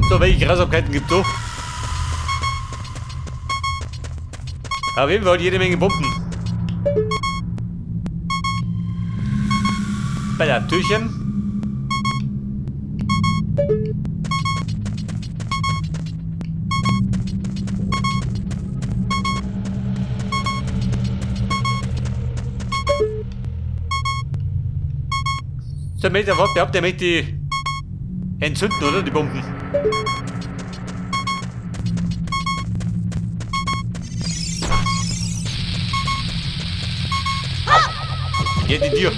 So, welche Grausamkeiten gibt's so? Auf jeden Fall jede Menge Bomben. Bei der Türchen. So, Meter, behauptet, der möchte die entzünden, oder? Die Bomben. Geht die Tür.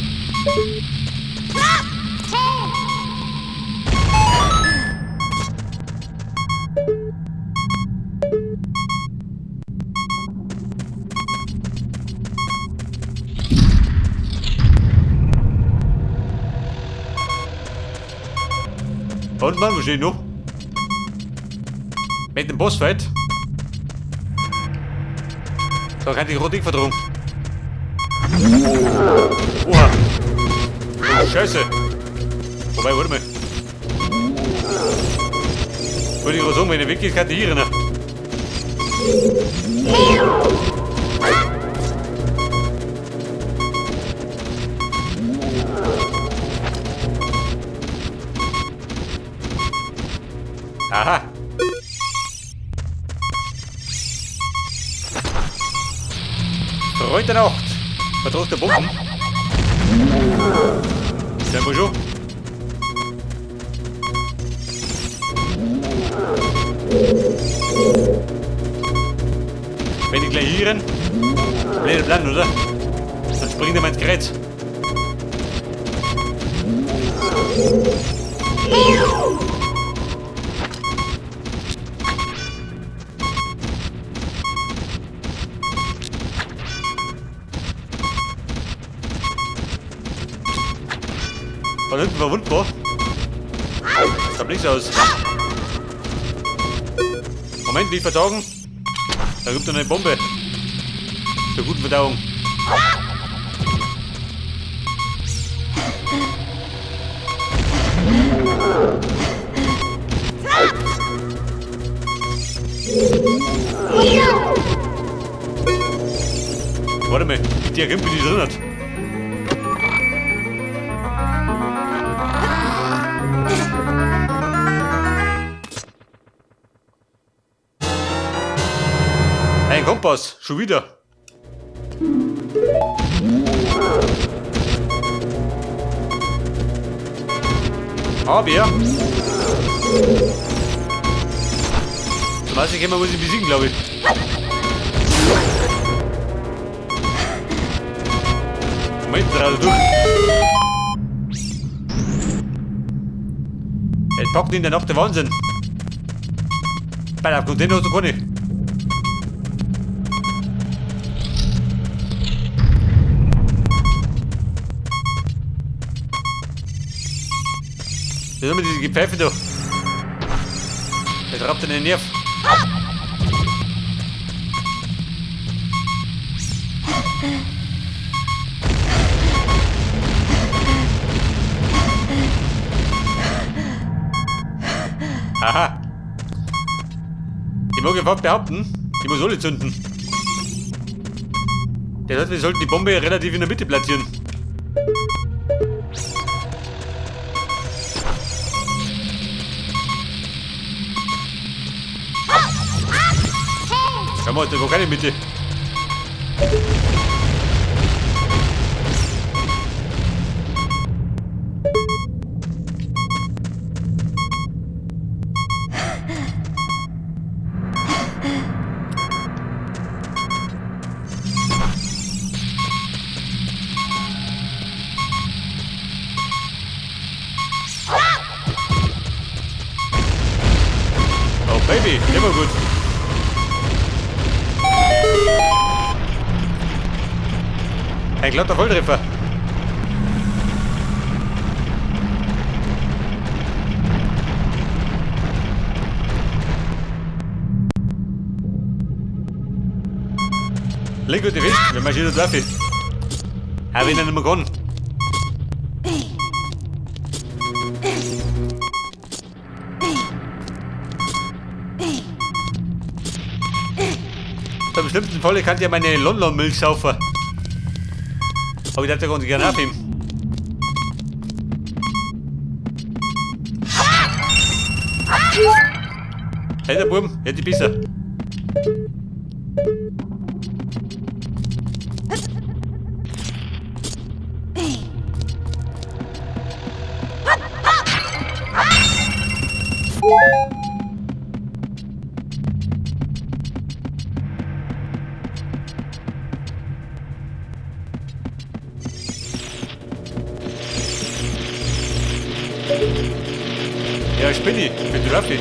Und Mann, wo steht noch? Mit dem Bossfight. Da kann die Roding verdrungen. Oha! Oh, Scheiße! Wobei, warte mal. Wollte ich gerade sagen, wenn er weg ist, kann die hier rein. Aha! Freute Nacht! Verdruckte Bomben. Sehr gut schon. Wenn ich gleich hier rein, blöde Plan, oder? Dann springt er mal ins Gerät. Von hinten verwundbar. Da nichts aus. Moment, nicht vertagen. Da gibt es noch eine Bombe. Zur guten Verdauung. Warte mal, die Diagrampe, die drin hat. Ein Kompass, schon wieder. Aber ja. So weiß ich immer, muss ich besiegen, glaube ich. Moment, gerade durch. Er packt in der Nacht der Wahnsinn. Bei der Container hast du gar nicht. Das ist immer diese Gepfeife da. Das raubt den Nerv. Aha. Ich mag einfach behaupten, ich muss alle zünden. Das heißt, wir sollten die Bombe relativ in der Mitte platzieren. Schau mal, da war keine Mitte. Oh Baby, immer gut. Ein glatter Volltreffer. Leg gut die Wind, wir marschieren drauf. Habe ich nicht mehr gewonnen. So, im schlimmsten Falle kann ich ja meine London-Milch saufen. Aber ich darf ja ganz gerne aufheben. Hey, der Buben, hätte ich besser. Ja, ich bin Raffi.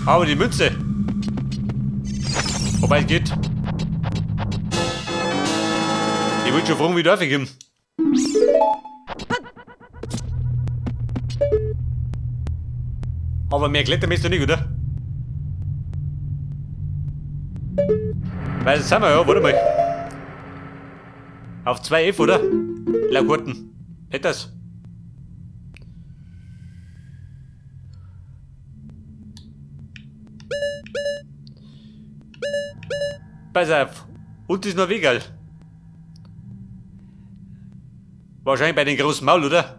Aber die Münze. Wobei es geht. Ich wollte schon fragen, wie darf ich ihm? Aber mehr klettern müsst du nicht, oder? Weil das sind wir ja, warte mal. Auf 2F, oder? Laut Karten. Hätt das? Pass auf. Und ist noch Wegal. Wahrscheinlich bei den großen Maul, oder?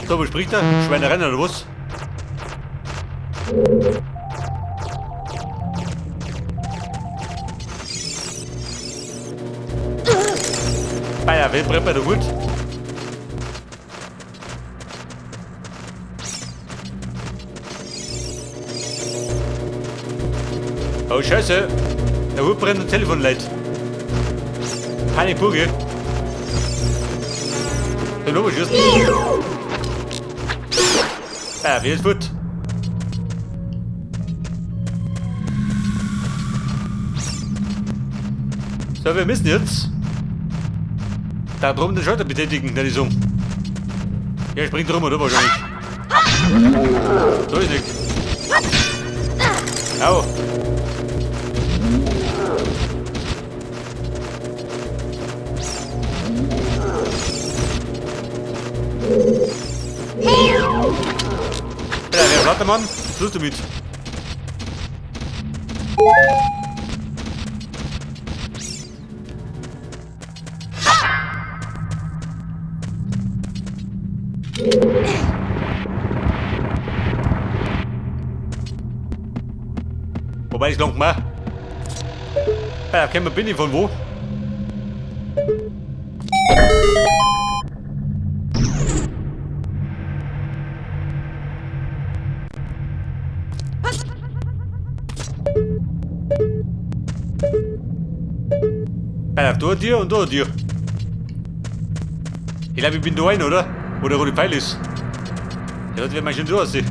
So, wo spricht er? Schweinereien oder was? Bayer, wen brennt bei der Hut? Oh Scheiße! Der Hut brennt und Telefon leid. Panik pur, gell? Der Nummer schießt. Bayer, wer ist gut? So, wir müssen jetzt da drum den Schalter betätigen, der ist um. Ja, springt rum, oder wahrscheinlich? So ist nicht. Au. Ja, wer Platte, Mann? Schluss damit. Wobei ich lang mal. Ja, kennen wir Binny von wo? Ja, da ein Tier und da ein Tier. Ich glaube, ich bin da ein, oder? Wo der rote Pfeil ist. Ja, das wird man schon so aussehen.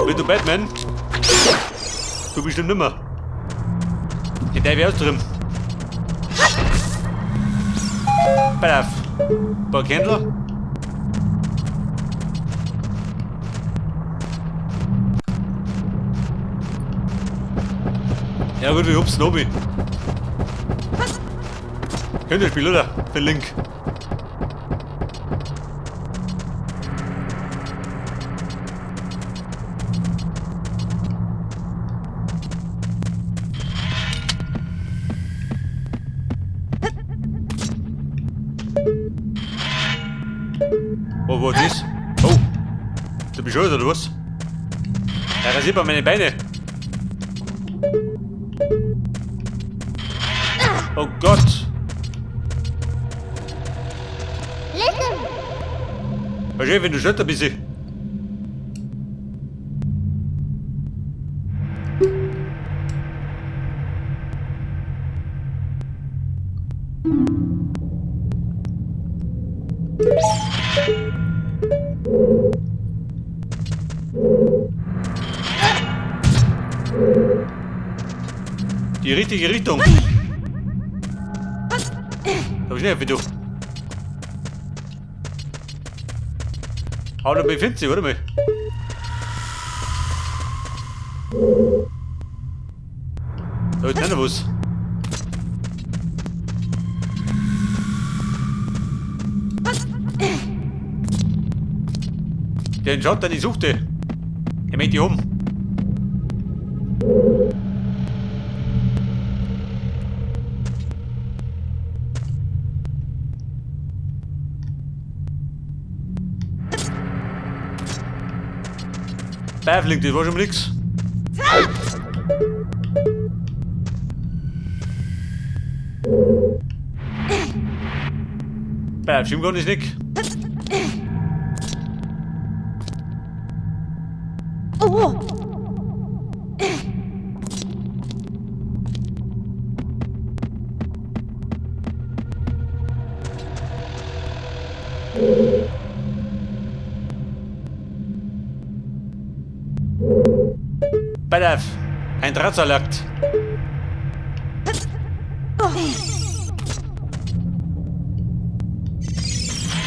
Bist du Batman? Du bestimmt nimmer. Ja, der wäre aus drin. Pass auf. Paar Candler. Ja gut, wir hupsen obi. Könnt ihr spielen, oder? Den Link. Oh, was ist? Oh, du bist schon, oder was? Ja, rasiert mal meine Beine. Oh Gott! Wahrscheinlich, wenn du schötter bist. Die richtige Richtung. Aber schnell, wie du. Aber da befindet sich, oder mal? Da ist noch was. Der schaut dann, ich suchte. Er meint die um. Beifling, das war schon mal nix. Beif, stimmt gar nicht nick. Oh. Beif, ein Drahtseilakt.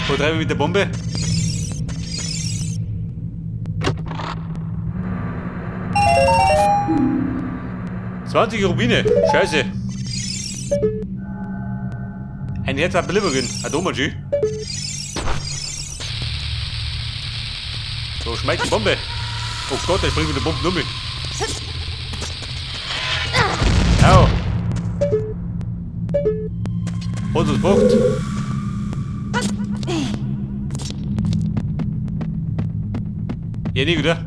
Wo treibe ich mit der Bombe? »20 Rubine, scheiße. Ein Herz hat Belieferin, ein Domaji. So, schmeiß die Bombe. Oh Gott, ich bringe mit der Bombe um mich. Au. Und es braucht. Ja, nie wieder.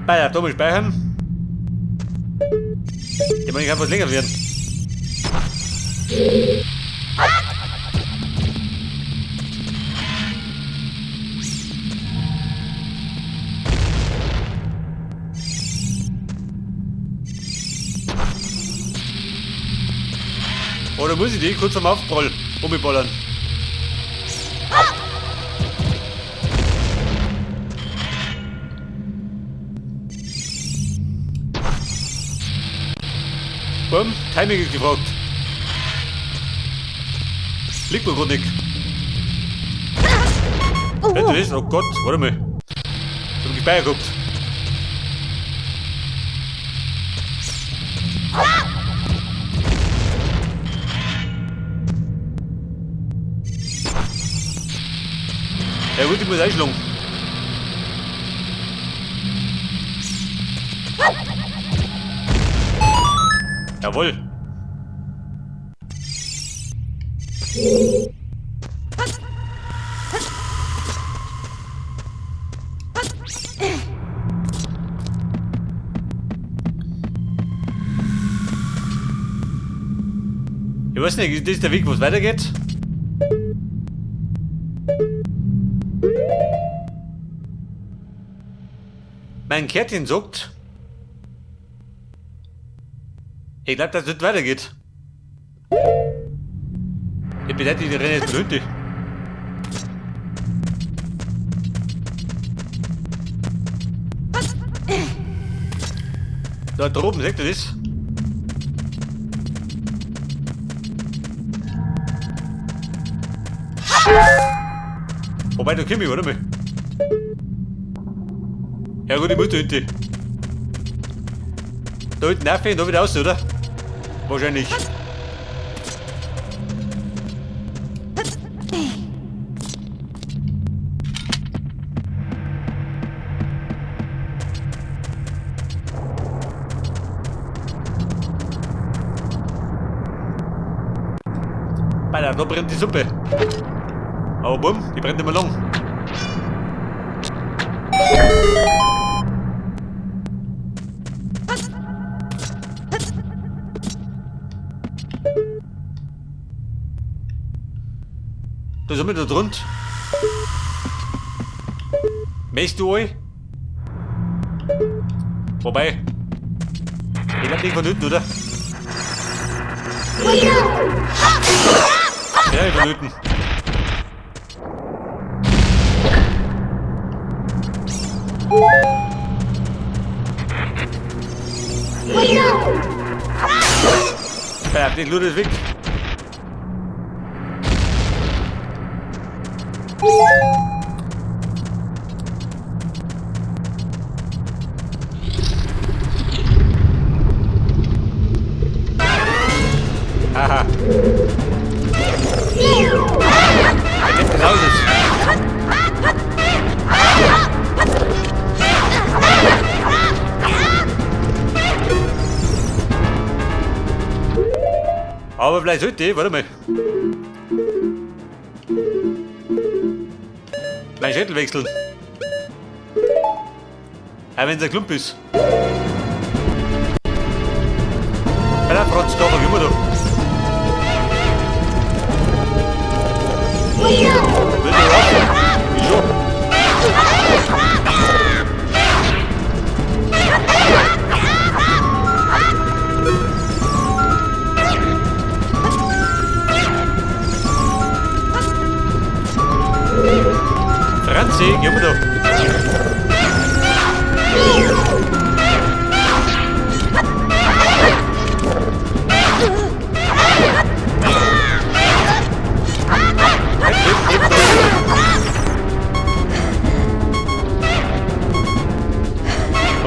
Bei der Doppel speichern. Ich meine, ich kann was länger werden. Oder muss ich die kurz am Aufprall umballern? Bumm, Timing ist gefragt. Liegt mir gerade nicht. Hört ihr das? Oh Gott, warte mal. Ich hab mich Beine gehabt. Ja gut, ich muss einschlagen. Jawohl. Ich weiß nicht, ist das der Weg, wo es weitergeht? Mein Kärtchen sagt, ich glaube, dass es nicht weitergeht. Ich bedeute die Rennen jetzt blöd. Da droben, seht ihr das? Wobei, da komm ich, warte mal. Ja gut, ich muss da hinten. Da hinten rauf und da wieder raus, oder? Wahrscheinlich. Alter, da brennt die Suppe. Aber bumm, die brennt immer lang. Da sind wir da drunter. Mächst du euch? Wobei. Ich hab nicht von hinten, oder? Ja, von hinten. Ja, den Loot ist weg. Aha. Jetzt raus ist. Aber vielleicht heute, warte mal. Mein Schädel wechseln. Auch wenn es ein Klump ist. Bei der Frotz da, was immer da. Will der raus? Wieso? Franzi, geh mal da.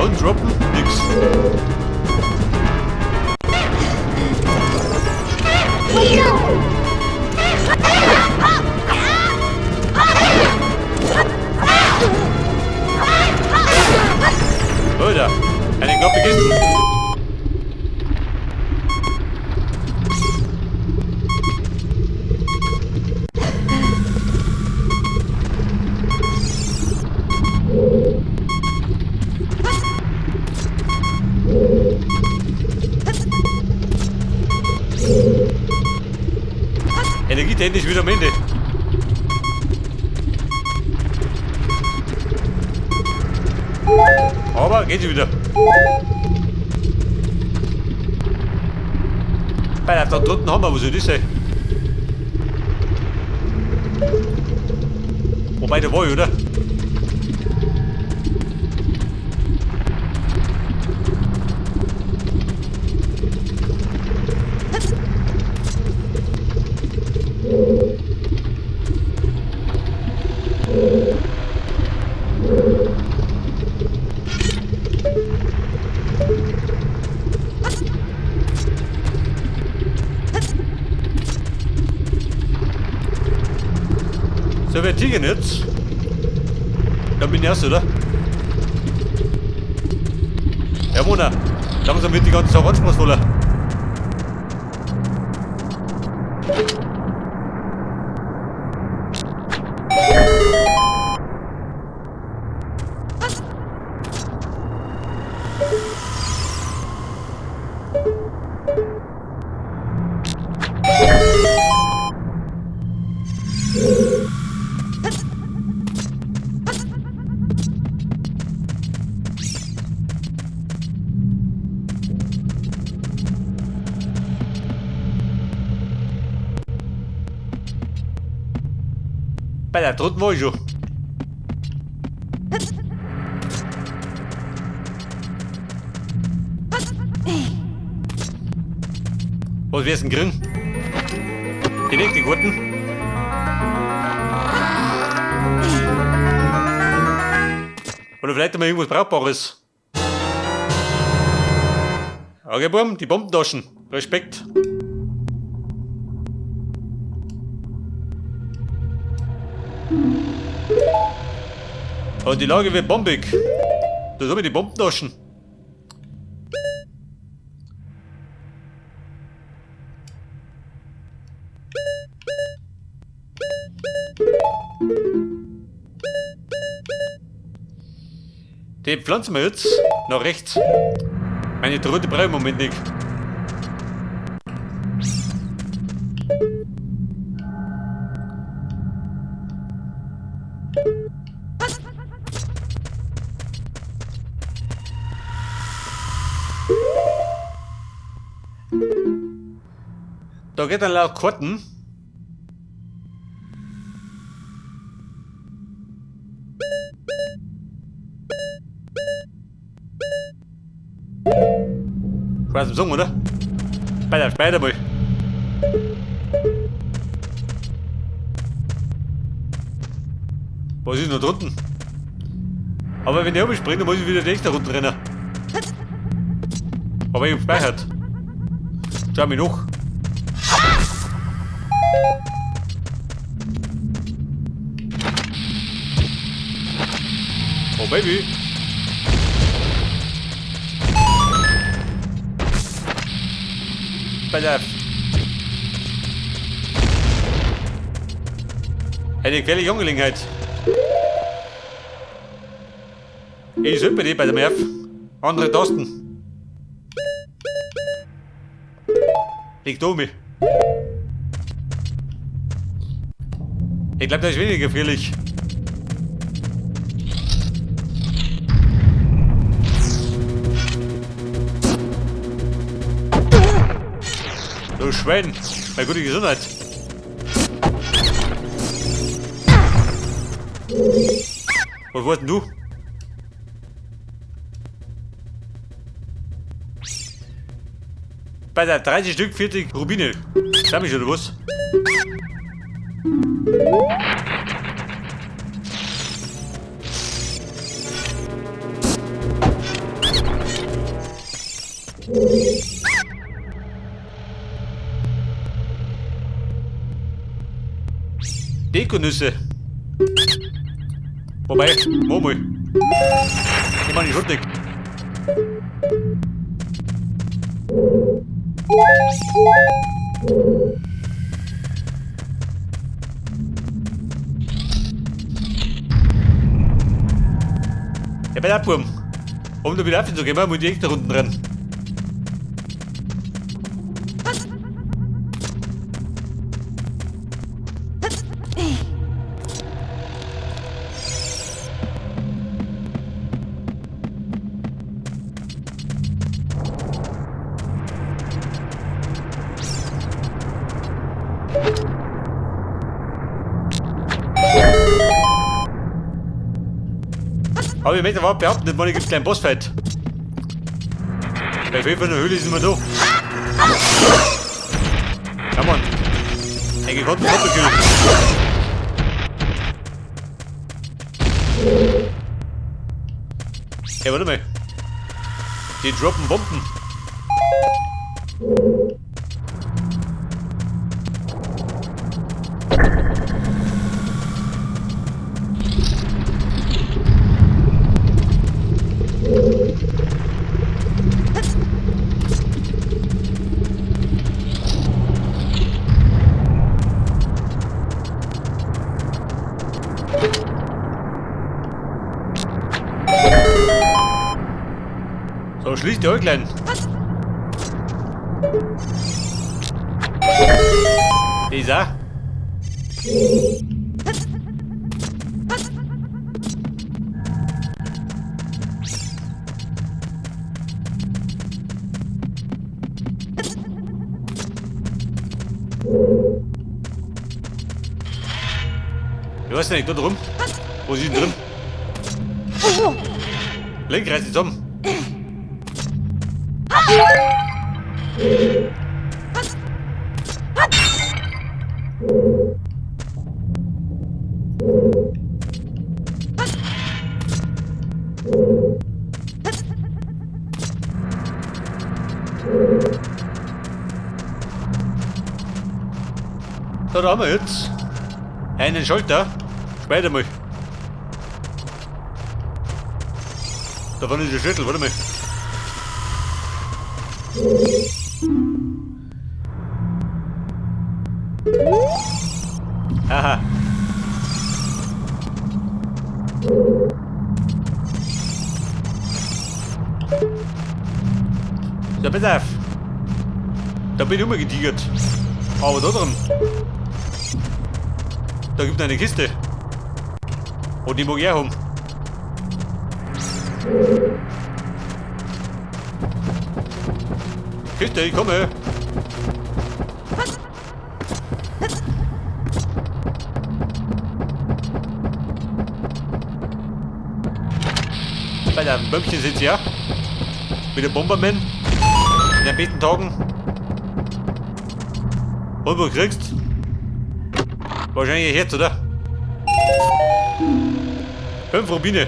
Und droppen, nix. Alter, eine Klappe gegessen. Energietechnisch wieder am Ende. Aber geht sie wieder. Bei da drunten haben wir was soll das sein? Wobei der war, oder? So, wir tigen jetzt. Dann bin ich erst, oder? Ja, Mona. Langsam wird die ganze Sache anspruchsvoller. Bei der dritten war ich schon. Was wär's denn grün? Die nächste guten. Oder vielleicht mal irgendwas Brauchbares. Okay, Buben, die Bombentaschen. Respekt. Und die Lage wird bombig. Da haben wir die Bombentaschen. Die pflanzen wir jetzt nach rechts. Meine Drohte brauche ich im Moment nicht. Da geht dann laut Karten. Ich weiß nicht, Song, oder? Beide mal. Was ist noch drunten? Aber wenn ich überspringe, dann muss ich wieder die nächste Runde rennen. Aber ich hab gespeichert. Schau mich noch. Oh Baby. Pass auf. Eine gefährliche Angelegenheit. Ich sollte bei dir bei der Merv. Andere Tasten. Liegt oben. Ich glaube, das ist weniger gefährlich. Du Schwein, bei guter Gesundheit. Was warst denn du? Bei der 30 Stück 40 Rubine. Sag mich oder was? Dekonüsse. Wobei, mal. Ich meine, ich hab nicht. Ja, bei der Buben. Um da wieder aufzugehen, muss ich die nächste Runden rennen. Aber ich möchte überhaupt behaupten, dass man gibt keinen Bossfight. Bei 5 von der Höhle sind wir da. Ja, Mann. Ein gekonnten Doppelkill. Hey, warte mal. Die droppen Bomben. So, schließ die Äuglein. Dieser. Du hast ja nicht da drum. Wo ist denn drin? Link, reiß dich um. So, da haben wir jetzt einen Schalter. Später mal. Da vorne ist der Schlüssel, warte mal. Haha. So, pass auf. Da bin ich umgetigert. Aber da drin. Da gibt es eine Kiste. Und die mag ich auch haben. Kiste, ich komme. Bei den Bömmchen sind sie ja. Mit dem Bomberman. In den besten Tagen. Und du kriegst. Wahrscheinlich ein Herz, oder? 5 Rubine.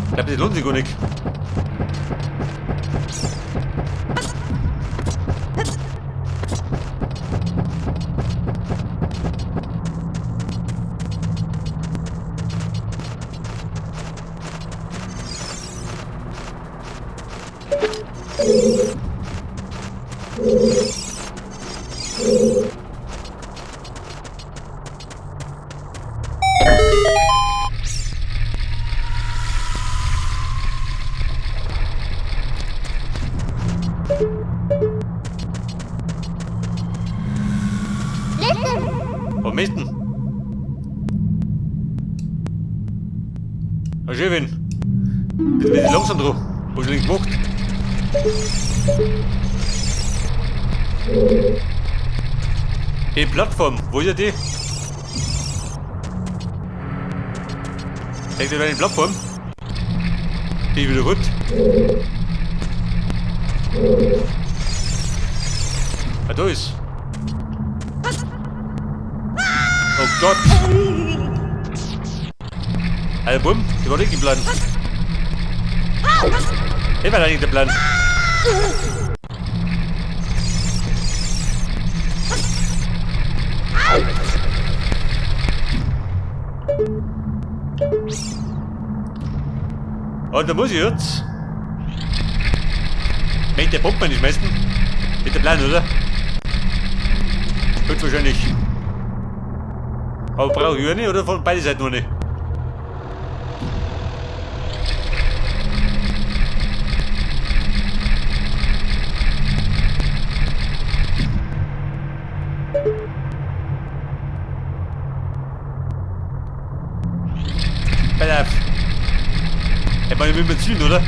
Ich glaube, das lohnt sich gar nicht. Am besten. Herr Schäfin. Bitte ein bisschen langsam drauf. Was hast du denn gemacht? Die Plattform, wo ist ja die? Zeig dir deine Plattform. Die ist wieder gut. Ah, da ist. Oh Gott! Alter, bumm, die war nicht geplant. Das war eigentlich der Plan. Und da muss ich jetzt mit der Pumpe nicht schmeißen. Mit der Plan, oder? Wird wahrscheinlich. Aber brauche ich eine oder von beide Seiten eine? Pass auf. Hätte man nicht mehr ziehen, oder?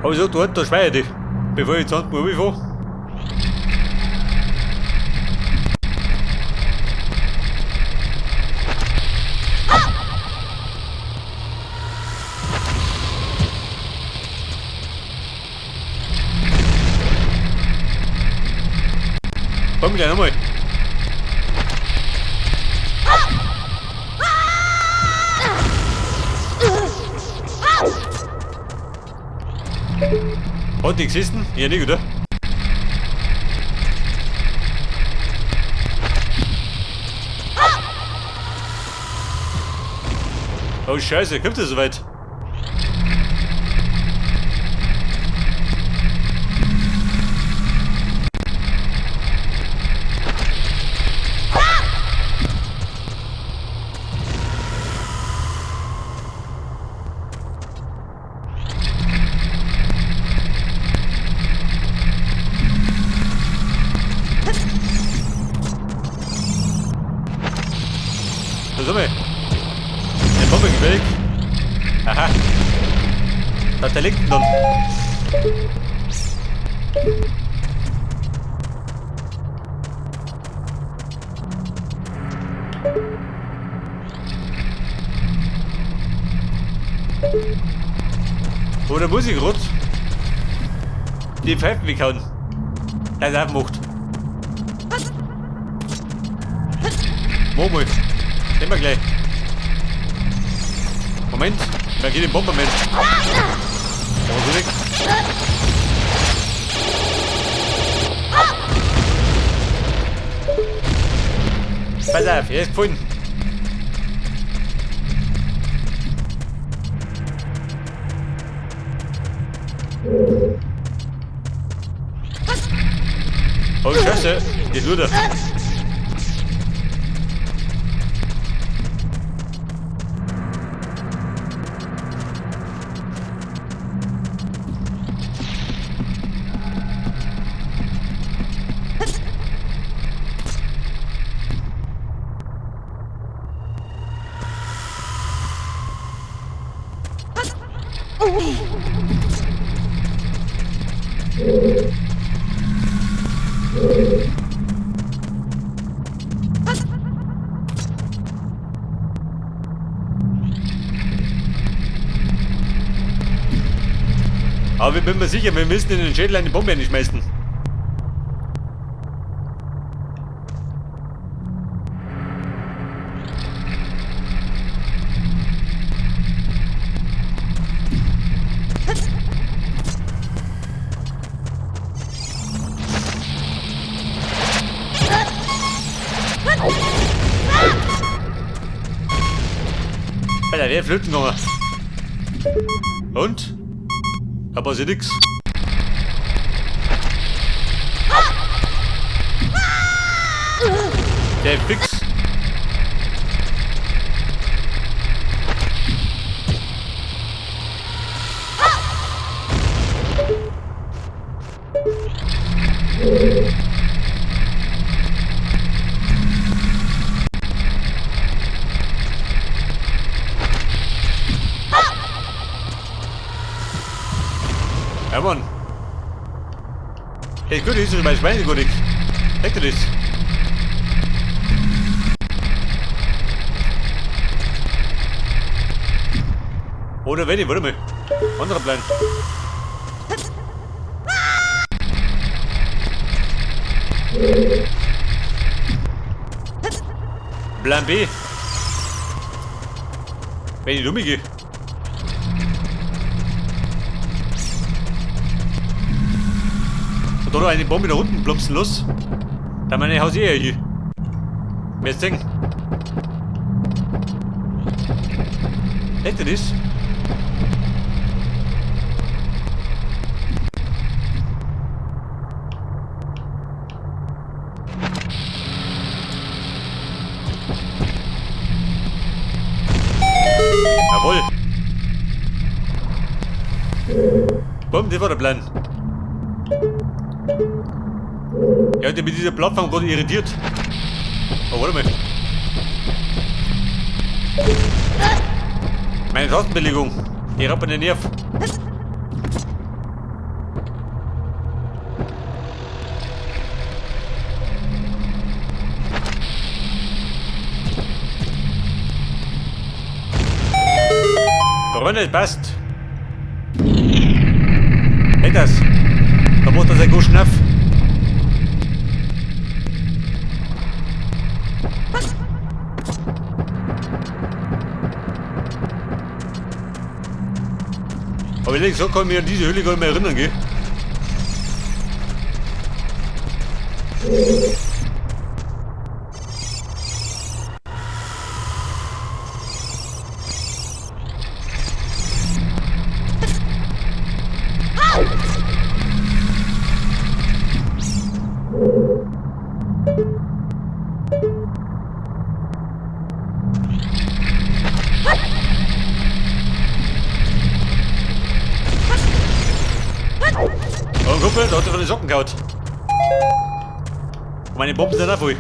Aber ich sag, du da schweier dich, bevor ich 20 Mal fahre. Komm gleich nochmal. Hat die gesessen? Ja, nicht, oder? Oh Scheiße, kommt das soweit? Da sind wir. Der Bombe gefällt. Aha. Da liegt ihn dann. Oder muss ich gerade die Pfeifen weghauen? Er ist aufgemacht. Mach mal. Nehmen wir gleich. Moment, dann geht den Bomberman. Da war so weg. Pass auf, er ist gefunden. Oh Scheiße, geht nur da. Aber ich bin mir sicher, wir müssen in den Schädel eine Bombe nicht schmeißen. Alter, der flöten gegangen. Und? Da passiert nix. Der ist fix. Ja, Mann. Hey, gut, ist mein Schwein gut nicht. Hängt du das? Oder wenn ich, warte mal. Anderer Plan. Plan B. Wenn ich dumm gehe. Und oder eine Bombe nach unten plumpsen los. Da meine Haus eher hier. Wer ist denn? Hätte das? Jawohl. Bumm, das war der Plan. Ja, der mit dieser Plattform gerade irritiert. Oh, warte mal. Meine Tastenbelegung. Die rappt mir den Nerv. Brunne, passt. Hey, das. Da muss das ein gut schnaff. Aber ehrlich gesagt kann ich mich an diese Höhle gar nicht mehr erinnern, gell? Oh, Kumpel, da hat er von den Socken gehauen. Meine Bomben sind auch voll.